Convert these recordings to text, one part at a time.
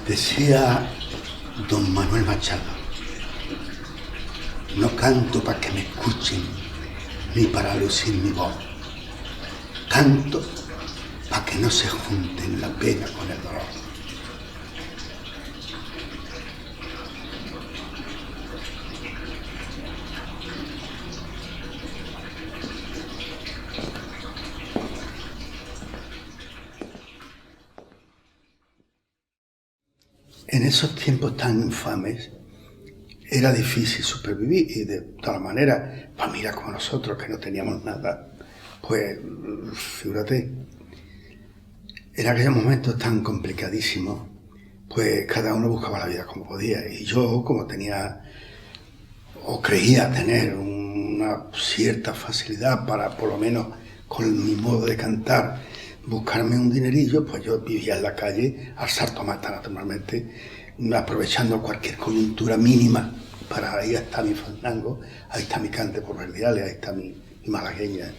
Decía don Manuel Machado: no canto para que me escuchen ni para lucir mi voz, canto para que no se junten la pena con el dolor. En esos tiempos tan infames era difícil supervivir y de todas maneras, familias como nosotros que no teníamos nada, pues figúrate, en aquellos momentos tan complicadísimos, pues cada uno buscaba la vida como podía y yo, como tenía o creía tener una cierta facilidad para, por lo menos con mi modo de cantar, buscarme un dinerillo, pues yo vivía en la calle al salto mata, naturalmente, aprovechando cualquier coyuntura mínima para ahí está mi fandango, ahí está mi cante por verdiales, ahí está mi malagueña.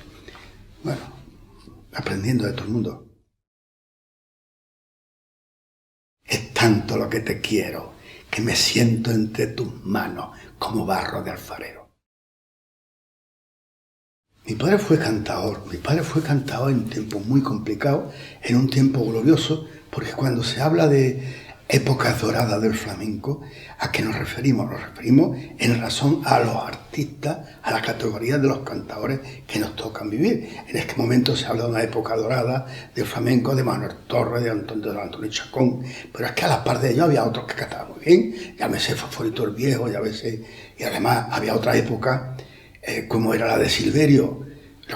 Bueno, aprendiendo de todo el mundo. Es tanto lo que te quiero, que me siento entre tus manos como barro de alfarero. Mi padre fue cantador en un tiempo muy complicado, en un tiempo glorioso, porque cuando se habla de épocas doradas del flamenco, ¿a qué nos referimos? Nos referimos en razón a los artistas, a la categoría de los cantadores que nos tocan vivir. En este momento se habla de una época dorada del flamenco, de Manuel Torres, de Antonio Chacón, pero es que a la par de ellos había otros que cantaban muy bien, llámese Fosforito el Viejo, y además había otra época, como era la de Silverio.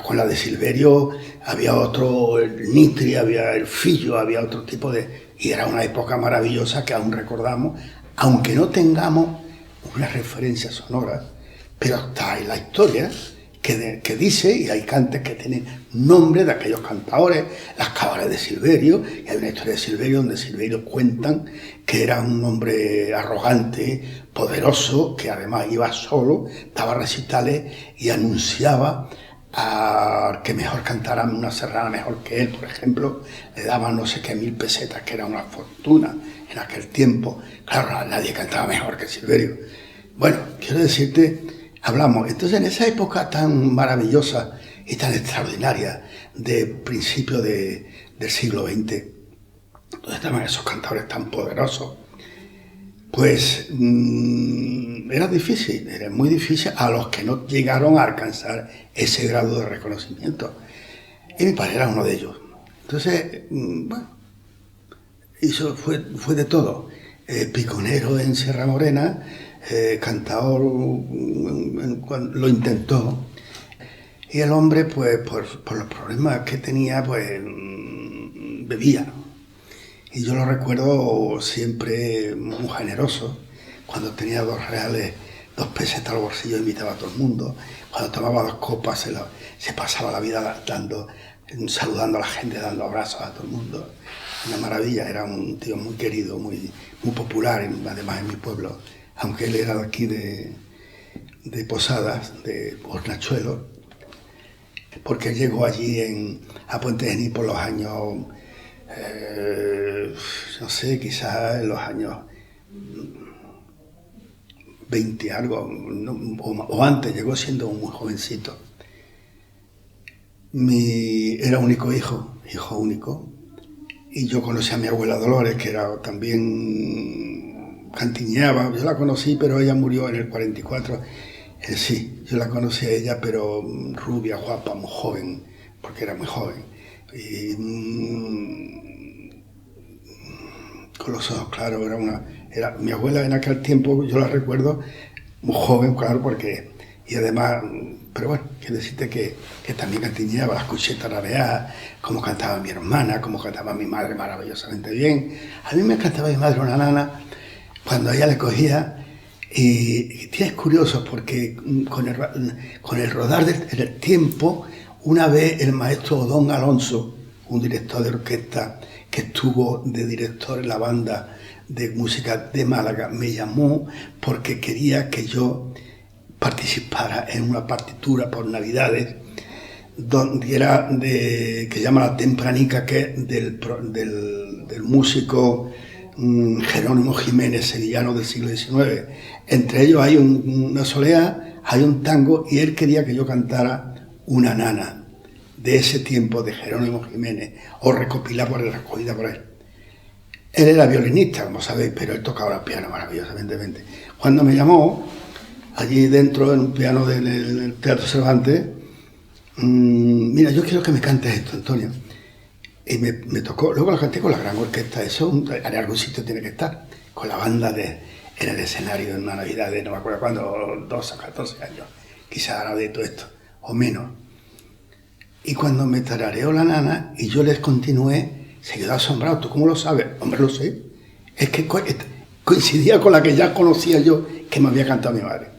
Con la de Silverio había otro, el Nitri, había el Fillo, había otro tipo de... Y era una época maravillosa que aún recordamos, aunque no tengamos una referencia sonora, pero está en la historia que dice, y hay cantes que tienen nombre de aquellos cantadores, las cabales de Silverio, y hay una historia de Silverio donde Silverio cuentan que era un hombre arrogante, poderoso, que además iba solo, daba recitales y anunciaba a que mejor cantara una serrana mejor que él, por ejemplo, le daban no sé qué 1000 pesetas, que era una fortuna en aquel tiempo. Claro, nadie cantaba mejor que Silverio. Bueno, quiero decirte, hablamos, entonces en esa época tan maravillosa y tan extraordinaria de principio del siglo XX, donde estaban esos cantadores tan poderosos, pues era difícil, era muy difícil a los que no llegaron a alcanzar ese grado de reconocimiento. Y mi padre era uno de ellos. Entonces, bueno, eso fue de todo. Piconero en Sierra Morena, cantador, lo intentó. Y el hombre, pues, por los problemas que tenía, pues, bebía. Y yo lo recuerdo siempre muy generoso. Cuando tenía 2 reales, 2 pesetas al bolsillo, invitaba a todo el mundo. Cuando tomaba 2 copas, se pasaba la vida saludando a la gente, dando abrazos a todo el mundo. Una maravilla, era un tío muy querido, muy popular, además en mi pueblo. Aunque él era de aquí de Posadas, de Hornachuelos, porque él llegó allí a Puente Genil por los años... no sé, quizás en los años 20 algo, o antes, llegó siendo muy jovencito. Era único hijo único, y yo conocí a mi abuela Dolores, que era también cantiñaba. Yo la conocí, pero ella murió en el 44. Sí, yo la conocí a ella, pero rubia, guapa, muy joven, porque era muy joven. Y con los ojos claros, era mi abuela en aquel tiempo, yo la recuerdo muy joven, claro, porque y además, pero bueno, quiero decirte que también cantineaba, la escuché tararear, como cantaba mi hermana, como cantaba mi madre maravillosamente bien. A mí me cantaba mi madre una nana, cuando a ella le cogía, y es curioso porque con el rodar del tiempo, una vez el maestro Don Alonso, un director de orquesta que estuvo de director en la banda de música de Málaga, me llamó porque quería que yo participara en una partitura por Navidades, donde era que se llama La Tempranica, que es del músico Jerónimo Jiménez, sevillano del siglo XIX. Entre ellos hay una solea, hay un tango, y él quería que yo cantara una nana de ese tiempo de Jerónimo Jiménez, o recopilada recogida por él. Él era violinista, como sabéis, pero él tocaba el piano maravillosamente. Cuando me llamó, allí dentro, en un piano del Teatro Cervantes, mira, yo quiero que me cantes esto, Antonio. Y me tocó, luego la canté con la gran orquesta, eso en algún sitio tiene que estar, con la banda en el escenario en una Navidad de no me acuerdo cuándo, 12 o 14 años, quizás ahora de todo esto, o menos. Y cuando me tarareó la nana y yo les continué, se quedó asombrado. ¿Tú cómo lo sabes? Hombre, lo sé. Es que coincidía con la que ya conocía yo, que me había cantado mi madre.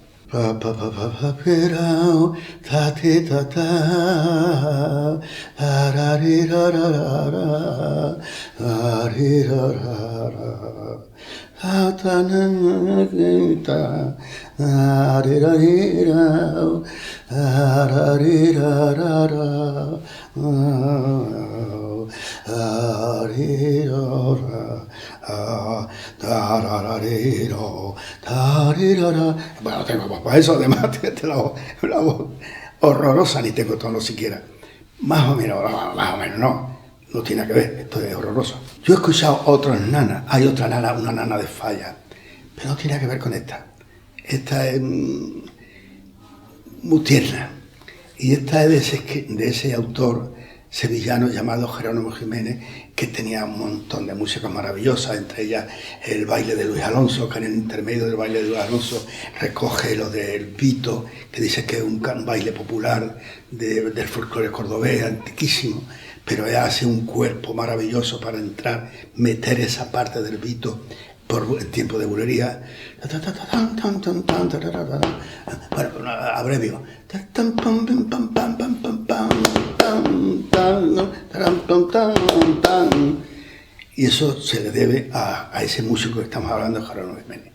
Bueno, tengo voz para eso, además la voz horrorosa, ni tengo tono siquiera. Más o menos, no tiene que ver, esto es horroroso. Yo he escuchado otras nanas, hay otra nana, una nana de Falla, pero no tiene que ver con esta. Esta es muy tierna, y esta es de ese autor sevillano llamado Jerónimo Jiménez, que tenía un montón de músicas maravillosas, entre ellas el baile de Luis Alonso, que en el intermedio del baile de Luis Alonso recoge lo del Vito, que dice que es un baile popular del folclore cordobés, antiquísimo, pero hace un cuerpo maravilloso para entrar, meter esa parte del Vito por el tiempo de bulería. Bueno, abrevio. Y eso se le debe a ese músico que estamos hablando, Jerónimo Jiménez,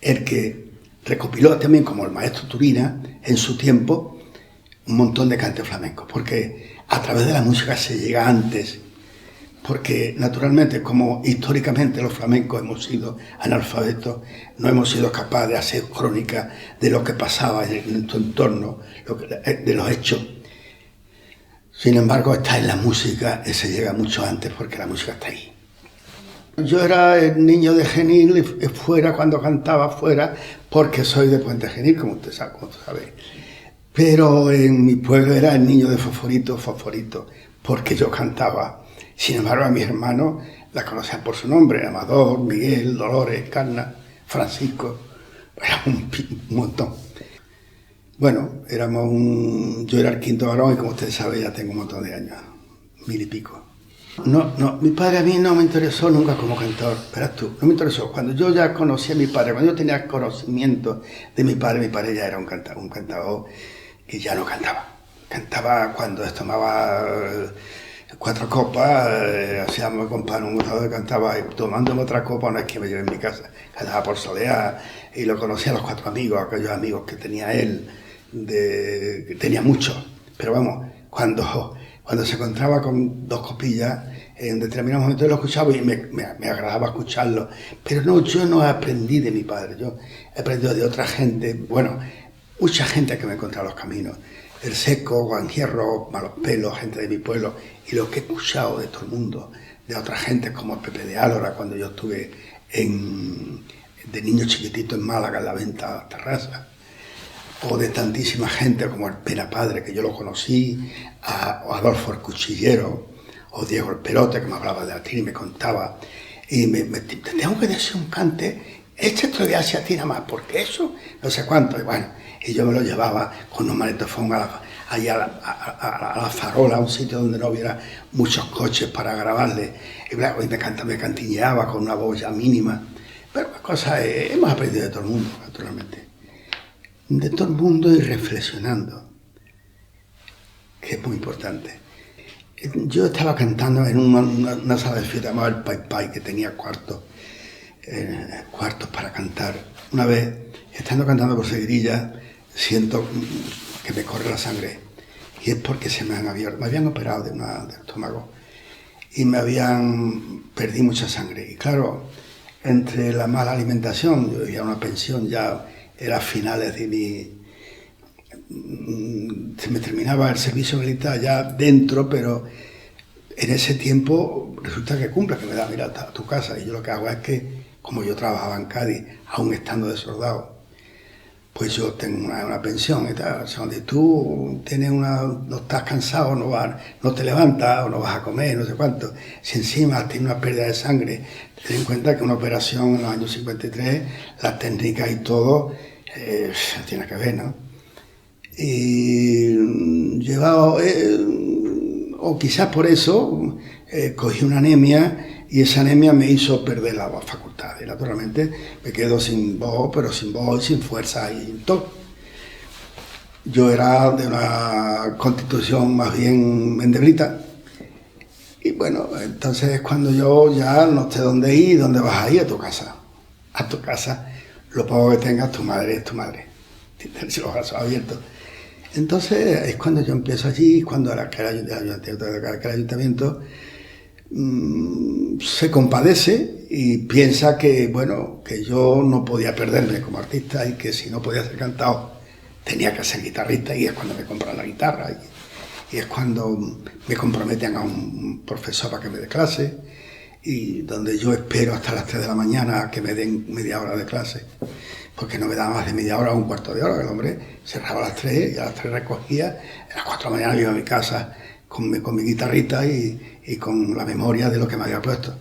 el que recopiló también, como el maestro Turina, en su tiempo, un montón de cantes flamencos, porque a través de la música se llega antes, porque naturalmente, como históricamente los flamencos hemos sido analfabetos, no hemos sido capaces de hacer crónica de lo que pasaba en nuestro entorno, de los hechos. Sin embargo, está en la música, se llega mucho antes, porque la música está ahí. Yo era el niño de Genil fuera, cuando cantaba fuera, porque soy de Puente Genil, como tú sabes. Pero en mi pueblo era el niño de Fosforito, porque yo cantaba. Sin embargo, a mis hermanos la conocían por su nombre: Amador, Miguel, Dolores, Carna, Francisco. Era un montón. Bueno, yo era el quinto varón y, como ustedes saben, ya tengo un montón de años, 1000 y pico. No, mi padre a mí no me interesó nunca como cantor, verás tú, no me interesó. Cuando yo ya conocí a mi padre, cuando yo tenía conocimiento de mi padre ya era un cantador que ya no cantaba. Cantaba cuando tomaba 4 copas, hacíamos compadre un gustador, cantaba, y tomándome otra copa, una vez que me llevé en mi casa, cantaba por soleá, y lo conocía a los 4 amigos, aquellos amigos que tenía él, que tenía muchos, pero vamos, cuando se encontraba con 2 copillas, en determinados momentos lo escuchaba y me agradaba escucharlo, pero no, yo no aprendí de mi padre, yo he aprendido de otra gente, bueno, mucha gente que me he encontrado en los caminos, El Seco, Juan Hierro, Malos Pelos, gente de mi pueblo, y lo que he escuchado de todo el mundo, de otra gente como el Pepe de Álora, cuando yo estuve de niño chiquitito en Málaga, en la venta terraza, o de tantísima gente como el Pena Padre, que yo lo conocí, o Adolfo el Cuchillero, o Diego el Perote, que me hablaba de latín y me contaba, y te tengo que decir un cante esto de hacia ti nada más, porque eso, no sé cuánto, y bueno, y yo me lo llevaba con un magnetofón allí a la farola, a un sitio donde no hubiera muchos coches para grabarle, y me cantineaba con una voz ya mínima, pero las cosas hemos aprendido de todo el mundo, naturalmente, de todo el mundo y reflexionando, que es muy importante. Yo estaba cantando en una sala de fiesta llamada el Pai Pai, que tenía cuartos para cantar. Una vez, estando cantando por Seguirilla, siento que me corre la sangre. Y es porque se me habían operado del estómago y perdí mucha sangre. Y claro, entre la mala alimentación, yo ya una pensión, ya era finales de se me terminaba el servicio militar ya dentro, pero en ese tiempo resulta que cumple, que me da, mira, a tu casa. Y yo lo que hago es que, como yo trabajaba en Cádiz, aún estando de soldado, pues yo tengo una pensión y tal, o sea, donde tú no estás cansado, no te levantas o no vas a comer, no sé cuánto. Si encima tienes una pérdida de sangre, ten en cuenta que una operación en los años 53, las técnicas y todo, tiene que ver, ¿no? Y llevado, o quizás por eso, cogí una anemia y esa anemia me hizo perder las facultades. Naturalmente me quedo sin voz, pero sin voz y sin fuerza y todo. Yo era de una constitución más bien endeblita. Y bueno, entonces es cuando yo ya no sé dónde ir, dónde vas a ir, a tu casa. A tu casa, lo poco que tengas, tu madre es tu madre. Tienes los brazos abiertos. Entonces es cuando yo empiezo allí, cuando aquel ayuntamiento se compadece y piensa que, bueno, que yo no podía perderme como artista y que si no podía ser cantado tenía que ser guitarrista, y es cuando me compran la guitarra y es cuando me comprometen a un profesor para que me dé clase, y donde yo espero hasta las 3 de la mañana a que me den media hora de clase, porque no me daba más de media hora o un cuarto de hora, que el hombre cerraba a las 3 y a las 3 recogía, a las 4 de la mañana iba a mi casa con mi guitarrita y con la memoria de lo que me había puesto.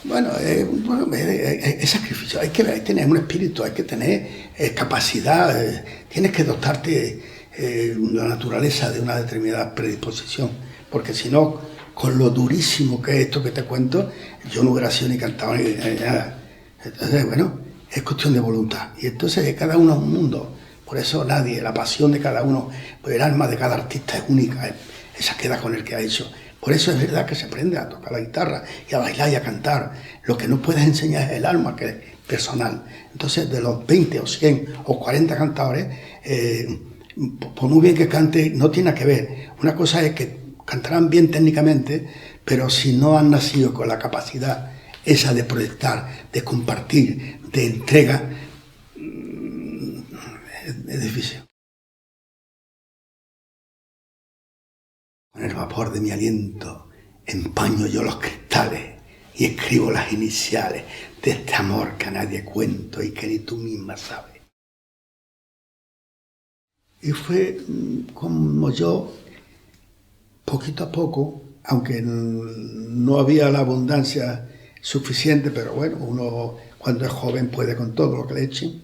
Bueno, es sacrificio, hay que tener un espíritu, hay que tener capacidad, tienes que dotarte la naturaleza de una determinada predisposición, porque si no, con lo durísimo que es esto que te cuento, yo no hubiera sido ni cantado ni nada. Entonces, bueno, es cuestión de voluntad. Y entonces cada uno es un mundo. Por eso la pasión de cada uno, pues el alma de cada artista es única. Esa queda con el que ha hecho. Por eso es verdad que se aprende a tocar la guitarra y a bailar y a cantar. Lo que no puedes enseñar es el alma, que es personal. Entonces, de los 20 o 100 o 40 cantadores, por muy bien que cante, no tiene que ver. Una cosa es que cantarán bien técnicamente, pero si no han nacido con la capacidad esa de proyectar, de compartir, de entrega, es difícil. Con el vapor de mi aliento empaño yo los cristales y escribo las iniciales de este amor que a nadie cuento y que ni tú misma sabes. Y fue como yo, poquito a poco, aunque no había la abundancia suficiente, pero bueno, uno cuando es joven puede con todo lo que le echen.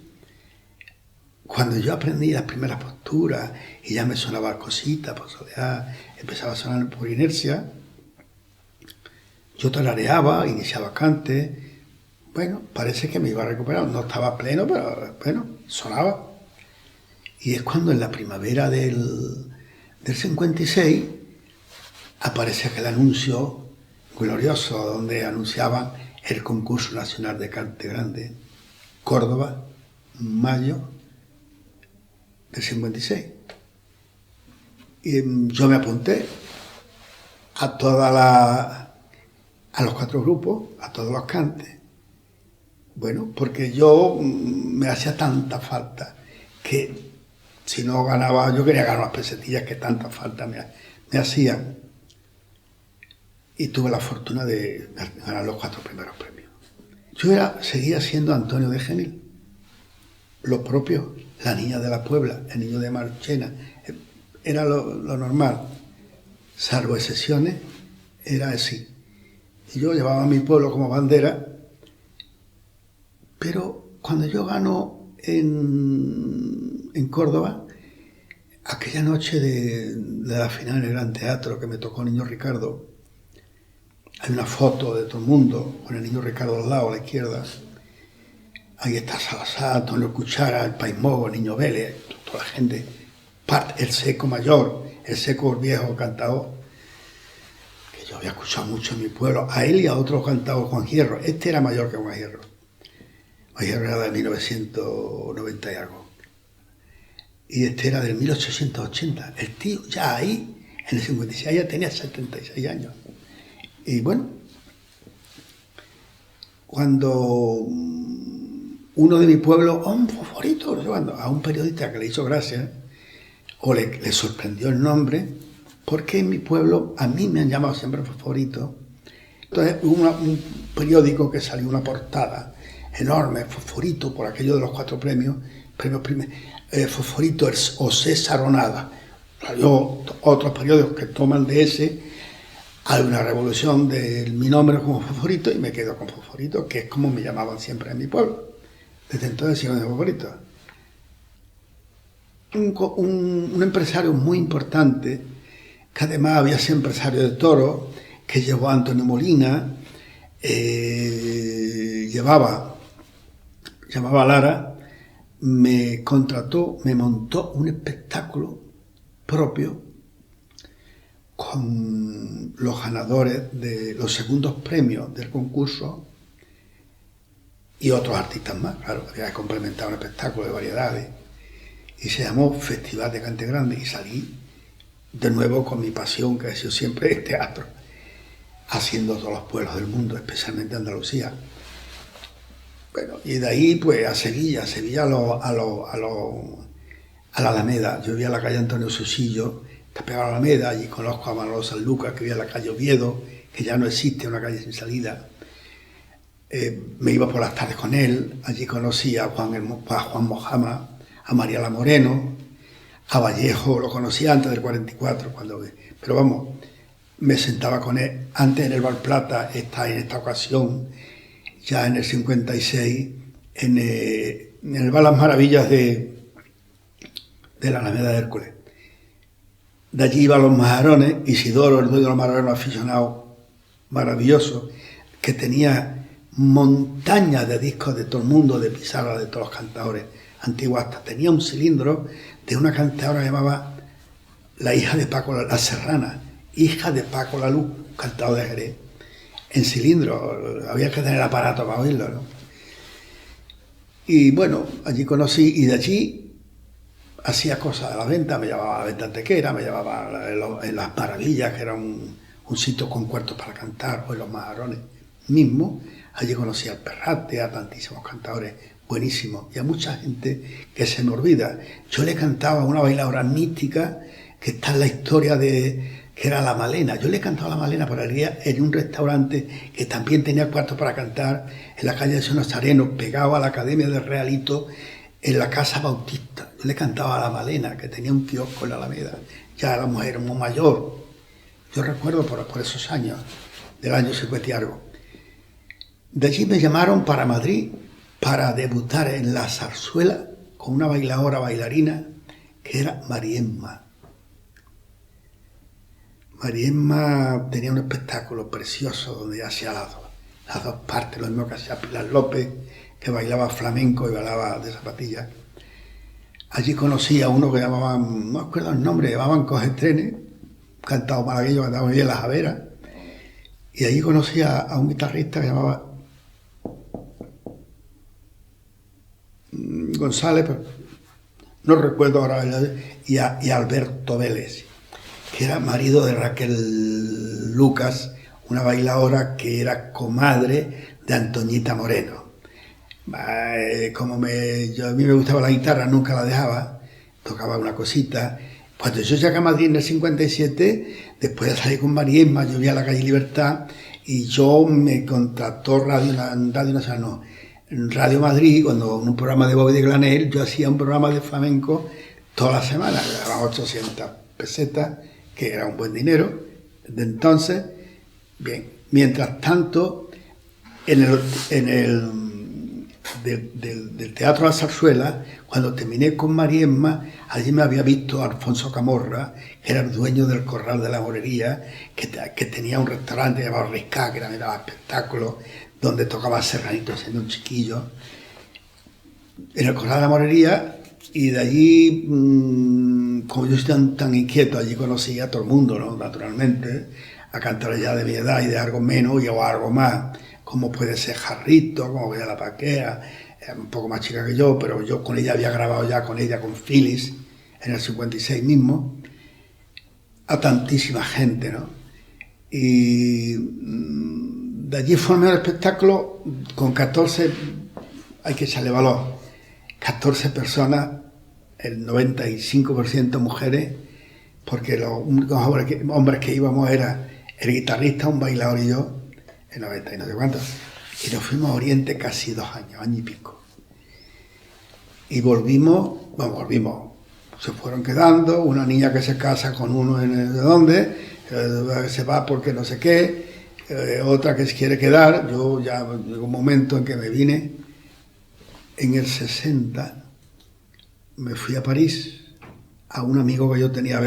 Cuando yo aprendí las primeras posturas y ya me sonaba cosita, por soledad, empezaba a sonar por inercia, yo tarareaba, iniciaba cante, bueno, parece que me iba a recuperar, no estaba pleno, pero bueno, sonaba. Y es cuando en la primavera del 56 aparece aquel anuncio glorioso donde anunciaban el concurso nacional de cante grande, Córdoba, mayo del 56. Y yo me apunté a los 4 grupos, a todos los cantes. Bueno, porque yo me hacía tanta falta que si no ganaba, yo quería ganar las pesetillas que tanta falta me hacían. Y tuve la fortuna de ganar los 4 primeros premios. Yo seguía siendo Antonio de Genil. Lo propio, la niña de la Puebla, el niño de Marchena, era lo normal. Salvo excepciones, era así. Y yo llevaba a mi pueblo como bandera, pero cuando yo gano en Córdoba, aquella noche de la final en el Gran Teatro que me tocó Niño Ricardo, hay una foto de todo el mundo con el Niño Ricardo al lado, a la izquierda. Ahí está Salazar, Antonio Cuchara, el Paimogo, Niño Vélez, toda la gente. El Seco mayor, el Seco viejo cantador, que yo había escuchado mucho en mi pueblo, a él y a otro cantador, Juan Hierro. Este era mayor que Juan Hierro. Juan Hierro era de 1990 y algo. Y este era del 1880. El tío ya ahí, en el 56, ya tenía 76 años. Y bueno, cuando uno de mi pueblo, un favorito, a un periodista que le hizo gracia, o le sorprendió el nombre, porque en mi pueblo a mí me han llamado siempre Fosforito. Entonces hubo un periódico que salió una portada enorme, Fosforito, por aquello de los 4 premios Fosforito o César o nada. Salió otros periódicos que toman de ese. Hay una revolución de mi nombre como Fosforito y me quedo con Fosforito, que es como me llamaban siempre en mi pueblo. Desde entonces sigo de Fosforito. Un empresario muy importante, que además había sido empresario de toros, que llevó a Antonio Molina, llamaba a Lara, me contrató, me montó un espectáculo propio con los ganadores de los segundos premios del concurso y otros artistas más, claro, había que complementar un espectáculo de variedades, y se llamó Festival de Cante Grande, y salí de nuevo con mi pasión, que ha sido siempre el teatro, haciendo todos los pueblos del mundo, especialmente Andalucía. Bueno, y de ahí pues a Sevilla a la Alameda. Yo vivía en la calle Antonio Susillo, está pegado a la Alameda, allí conozco a Manolo Sanlúcar, que vivía en la calle Oviedo, que ya no existe, una calle sin salida. Me iba por las tardes con él, allí conocí a Juan Mojama, a María La Moreno, a Vallejo, lo conocí antes del 44, pero vamos, me sentaba con él antes en el Bar Plata, en esta ocasión, ya en el 56, en el Bar Las Maravillas de la Alameda de Hércules. De allí iban los majarones, Isidoro, el dueño de los majarones, aficionado maravilloso, que tenía montañas de discos de todo el mundo, de pizarra de todos los cantadores antiguos, hasta tenía un cilindro de una cantadora que llamaba la hija de Paco, la Serrana, hija de Paco La Luz, cantador de Jerez, en cilindro, había que tener aparato para oírlo, ¿no? Y bueno, allí conocí, y de allí hacía cosas de la venta, me llevaba a la venta antequera, me llevaba en Las Maravillas, que era un sitio con cuartos para cantar, o en los majarones mismo. Allí conocí al Perrate, a tantísimos cantadores buenísimos, y a mucha gente que se me olvida. Yo le cantaba a una bailadora mística que está en la historia que era la Malena. Yo le cantaba a la Malena por allí en un restaurante que también tenía cuartos para cantar, en la calle de San Nazareno, pegado a la Academia del Realito, en la Casa Bautista. Yo le cantaba a la Malena, que tenía un kiosco en la Alameda. Ya la mujer muy mayor. Yo recuerdo por esos años, del año 50 y algo. De allí me llamaron para Madrid para debutar en la zarzuela con una bailarina que era Mariemma. Mariemma tenía un espectáculo precioso donde hacía las dos partes, lo mismo que hacía Pilar López, que bailaba flamenco y bailaba de zapatillas. Allí conocí a uno que llamaban, no me acuerdo el nombre, llamaban Coge Trenes, cantado malagueño, cantaba muy bien las Javeras, y allí conocí a un guitarrista que llamaba González, pero no recuerdo ahora, y Alberto Vélez, que era marido de Raquel Lucas, una bailadora que era comadre de Antoñita Moreno. A mí me gustaba la guitarra, nunca la dejaba, tocaba una cosita. Cuando yo llegué a Madrid en el 57, después de salir con Mariemma, yo vivía a la calle Libertad, y yo me contrató Radio Madrid, cuando en un programa de Bobby de Glanel, yo hacía un programa de flamenco toda la semana, que daban 800 pesetas, que era un buen dinero. De entonces, bien, mientras tanto, en el del Teatro La Zarzuela, cuando terminé con Mariemma, allí me había visto Alfonso Camorra, que era el dueño del Corral de la Morería, que tenía un restaurante llamado Riscá, que me daba espectáculos, donde tocaba Serranito siendo un chiquillo, en el Corral de la Morería, y de allí, como yo estoy tan inquieto, allí conocí a todo el mundo, ¿no? Naturalmente, a cantar ya de mi edad y de algo menos y o algo más, como puede ser Jarrito, como puede ser La Paquea, un poco más chica que yo, pero yo con ella había grabado ya con Phyllis, en el 56 mismo, a tantísima gente, ¿no? Y de allí formé el espectáculo con 14, hay que echarle valor, 14 personas, el 95% mujeres, porque los únicos hombres que íbamos era el guitarrista, un bailador y yo, el 90 y no sé cuántos, y nos fuimos a Oriente casi 2 años, año y pico. Y volvimos, se fueron quedando, una niña que se casa con uno en el de dónde, se va porque no sé qué, otra que se quiere quedar. Yo ya llegó un momento en que me vine, en el 60, me fui a París, a un amigo que yo tenía,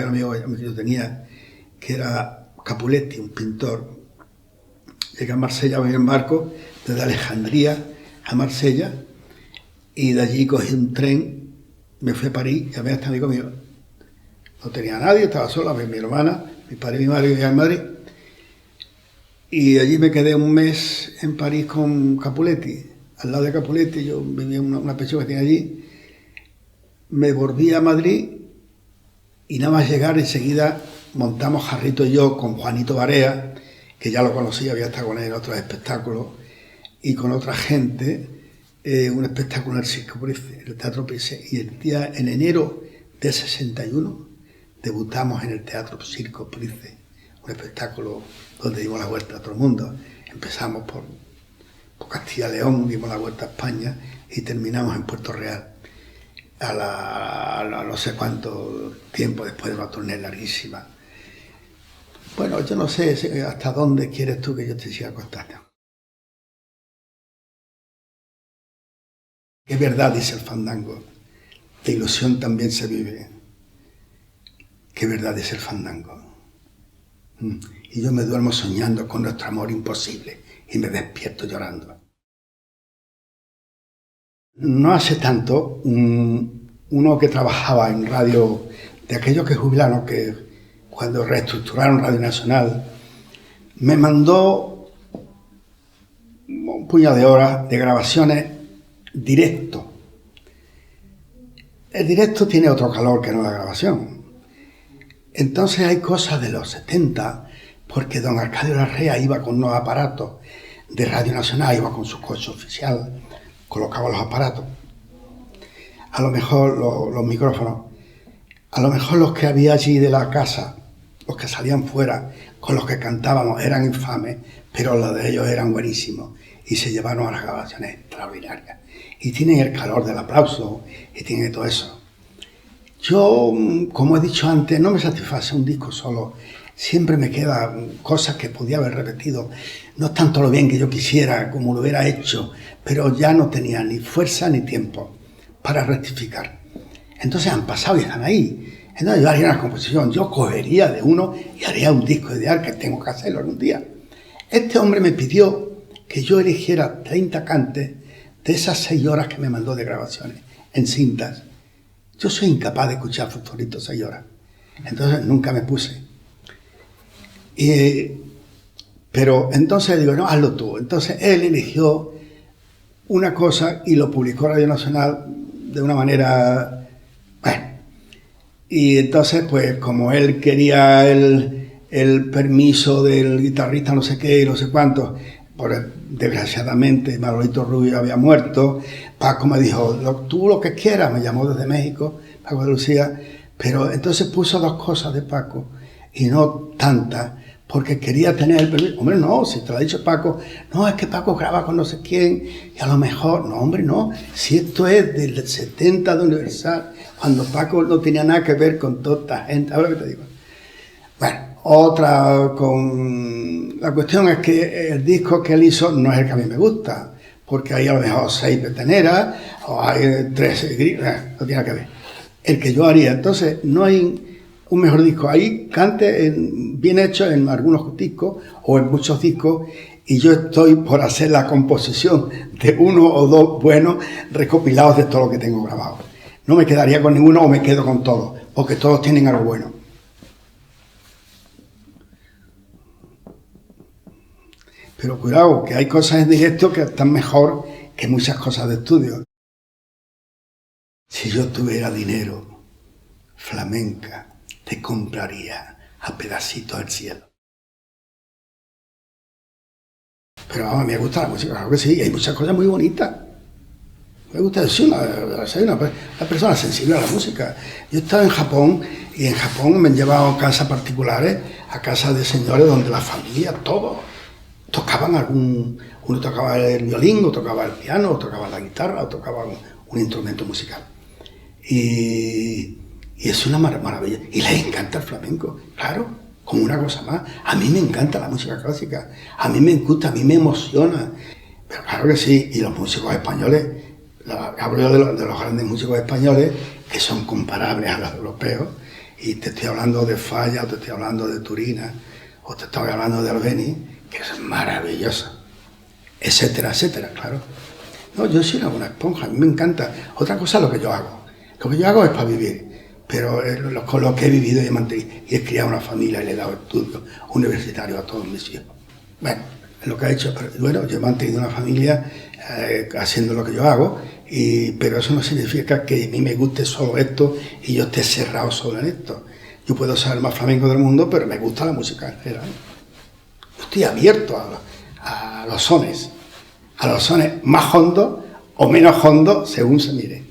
que era Capuletti, un pintor. Llegué a Marsella en barco, desde Alejandría a Marsella, y de allí cogí un tren, me fui a París, llamé a este amigo mío. No tenía a nadie, estaba sola, mi hermana, mi padre y mi madre vivían en Madrid. Y allí me quedé un mes en París con Capuletti. Al lado de Capuletti, yo vivía en una pensión que tenía allí. Me volví a Madrid y nada más llegar enseguida montamos Jarrito y yo con Juanito Barea, que ya lo conocía, había estado con él en otros espectáculos, y con otra gente, un espectáculo en el Circo Price, en el Teatro Price, y en enero de 61 debutamos en el Teatro Circo Price, un espectáculo donde dimos la vuelta a todo el mundo. Empezamos por Castilla y León, dimos la vuelta a España y terminamos en Puerto Real, a no sé cuánto tiempo después de una tournée larguísima. Bueno, yo no sé hasta dónde quieres tú que yo te siga contando. Es verdad, dice el fandango, de ilusión también se vive. Qué verdad es el fandango. Y yo me duermo soñando con nuestro amor imposible y me despierto llorando. No hace tanto, uno que trabajaba en radio, de aquellos que jubilaron, que cuando reestructuraron Radio Nacional, me mandó un puñado de horas de grabaciones directo. El directo tiene otro calor que no la grabación. Entonces hay cosas de los 70, porque don Arcadio Larrea iba con unos aparatos de Radio Nacional, iba con su coche oficial, colocaba los aparatos, a lo mejor los micrófonos, a lo mejor los que había allí de la casa, los que salían fuera, con los que cantábamos, eran infames, pero los de ellos eran buenísimos y se llevaron a las grabaciones extraordinarias. Y tienen el calor del aplauso y tienen todo eso. Yo, como he dicho antes, no me satisface un disco solo. Siempre me quedan cosas que podía haber repetido. No es tanto lo bien que yo quisiera, como lo hubiera hecho, pero ya no tenía ni fuerza ni tiempo para rectificar. Entonces han pasado y están ahí. Entonces yo haría una composición, yo cogería de uno y haría un disco ideal, que tengo que hacerlo algún día. Este hombre me pidió que yo eligiera 30 cantes de esas 6 horas que me mandó de grabaciones, en cintas. Yo soy incapaz de escuchar Fosforito 6 horas. Entonces nunca me puse. Pero entonces digo, no, hazlo tú. Entonces él eligió una cosa y lo publicó Radio Nacional de una manera... Bueno. Y entonces, pues, como él quería el permiso del guitarrista no sé qué y no sé cuánto, desgraciadamente Manolito Rubio había muerto, Paco me dijo, tú lo que quieras, me llamó desde México, Paco de Lucía, pero entonces puso 2 cosas de Paco y no tantas, porque quería tener el permiso. Hombre, no, si te lo ha dicho Paco, no, es que Paco graba con no sé quién, y a lo mejor, no, hombre, no, si esto es del 70 de Universal, cuando Paco no tenía nada que ver con toda esta gente, ahora que te digo. Bueno, la cuestión es que el disco que él hizo no es el que a mí me gusta, porque hay a lo mejor 6 peteneras, o hay 3 gritas, no tiene que ver. El que yo haría, entonces no hay un mejor disco. Hay cantes bien hechos en algunos discos, o en muchos discos, y yo estoy por hacer la composición de 1 o 2 buenos recopilados de todo lo que tengo grabado. No me quedaría con ninguno o me quedo con todos, porque todos tienen algo bueno. Pero cuidado, que hay cosas en directo que están mejor que muchas cosas de estudio. Si yo tuviera dinero, flamenca, te compraría a pedacitos el cielo. Pero vamos, me gusta la música, claro que sí, hay muchas cosas muy bonitas. Me gusta, soy una persona sensible a la música. Yo he estado en Japón, y en Japón me han llevado a casas particulares, a casas de señores donde la familia, todos, tocaban uno tocaba el violín, o tocaba el piano, o tocaba la guitarra, o tocaba un instrumento musical. Y es una maravilla. Y les encanta el flamenco, claro, como una cosa más. A mí me encanta la música clásica, a mí me gusta, a mí me emociona. Pero claro que sí, y los músicos españoles, hablo yo de los grandes músicos españoles, que son comparables a los europeos, y te estoy hablando de Falla, o te estoy hablando de Turina, o te estoy hablando de Albeni, que es maravillosa, etcétera, etcétera, claro. No, yo soy una esponja, a mí me encanta. Otra cosa es lo que yo hago. Lo que yo hago es para vivir, pero con lo que he vivido y he mantenido, y he criado una familia y le he dado estudios universitarios a todos mis hijos. Bueno, es lo que he hecho, pero bueno, yo he mantenido una familia haciendo lo que yo hago, pero eso no significa que a mí me guste solo esto y yo esté cerrado solo en esto. Yo puedo ser el más flamenco del mundo, pero me gusta la música en general. Yo estoy abierto a los sones más hondos o menos hondos según se mire.